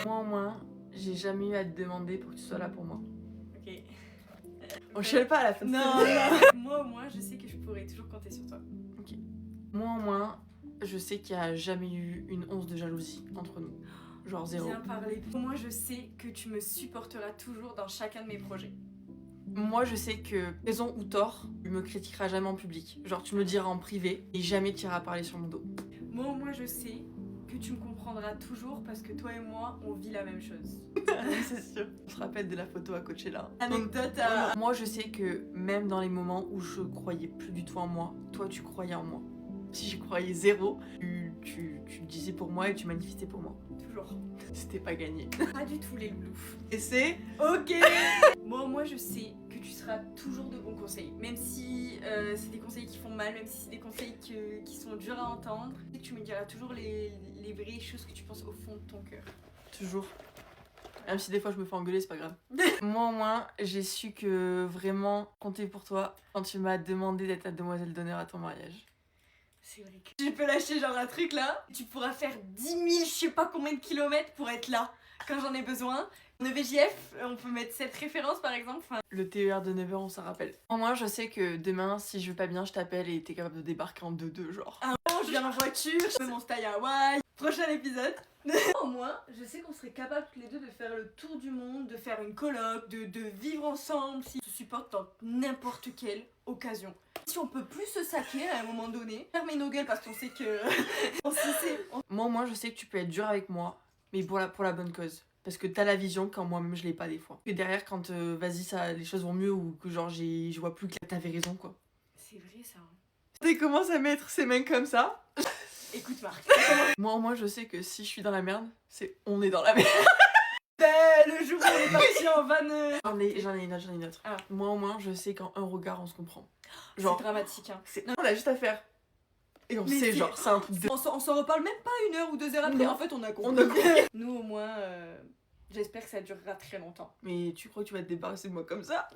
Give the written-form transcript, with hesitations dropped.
Moi au moins, j'ai jamais eu à te demander pour que tu sois là pour moi. Ok. On chiale pas à la fin de Non, cette non. Moi au moins, je sais que je pourrais toujours compter sur toi. Moi au moins, je sais qu'il n'y a jamais eu une once de jalousie entre nous. Genre zéro. Bien parlé. Moi, je sais que tu me supporteras toujours dans chacun de mes projets. Moi je sais que, raison ou tort, tu me critiqueras jamais en public. Genre tu me le diras en privé et jamais tu iras parler sur mon dos. Moi au moins, je sais que tu me comprendras toujours parce que toi et moi, on vit la même chose. C'est sûr. On se rappelle de la photo à Coachella. Anecdote à... Moi je sais que même dans les moments où je croyais plus du tout en moi, toi tu croyais en moi. Si j'y croyais zéro, tu le disais pour moi et tu manifestais pour moi. Toujours. C'était pas gagné. Pas du tout les loulous. Et c'est... Ok. Moi je sais que tu seras toujours de bons conseils. Même si c'est des conseils qui font mal, même si c'est des conseils qui sont durs à entendre. Et tu me diras toujours les vraies choses que tu penses au fond de ton cœur. Toujours. Même si des fois je me fais engueuler, c'est pas grave. Moi au moins, j'ai su que vraiment compter pour toi quand tu m'as demandé d'être la demoiselle d'honneur à ton mariage. C'est vrai que je peux lâcher genre un truc là. Tu pourras faire 10 000 je sais pas combien de kilomètres pour être là quand j'en ai besoin. Le VJF, on peut mettre cette référence par exemple. Enfin, Le TER de 9h, on s'en rappelle. Moi, je sais que demain, si je vais pas bien, je t'appelle et t'es capable de débarquer en 2-2, genre. je viens en voiture, je fais mon style à Hawaï. Prochain épisode. Au moins, je sais qu'on serait capables tous les deux de faire le tour du monde, de faire une coloc, de vivre ensemble, si on se supporte dans n'importe quelle occasion. Si on peut plus se saquer à un moment donné, fermer nos gueules parce qu'on sait que... on sait. Moi, au moins, je sais que tu peux être dur avec moi, mais pour la bonne cause. Parce que t'as la vision quand moi-même je l'ai pas des fois. Et derrière, quand vas-y, ça, les choses vont mieux ou que genre je vois plus que t'avais raison, quoi. C'est vrai ça. Tu commences à mettre ses mains comme ça. Écoute Marc. Moi, au moins, je sais que si je suis dans la merde, c'est on est dans la merde. Le jour où on est parti en van... J'en ai une autre. Ah. Moi, au moins, je sais qu'en un regard, on se comprend. C'est Genre, dramatique hein. on a juste à faire. Et on Mais sait, c'est- genre, c'est un truc de... On s'en reparle même pas 1 heure ou 2 heures après, Non. en fait on a compris. On a compris. Nous au moins, j'espère que ça durera très longtemps. Mais tu crois que tu vas te débarrasser de moi comme ça?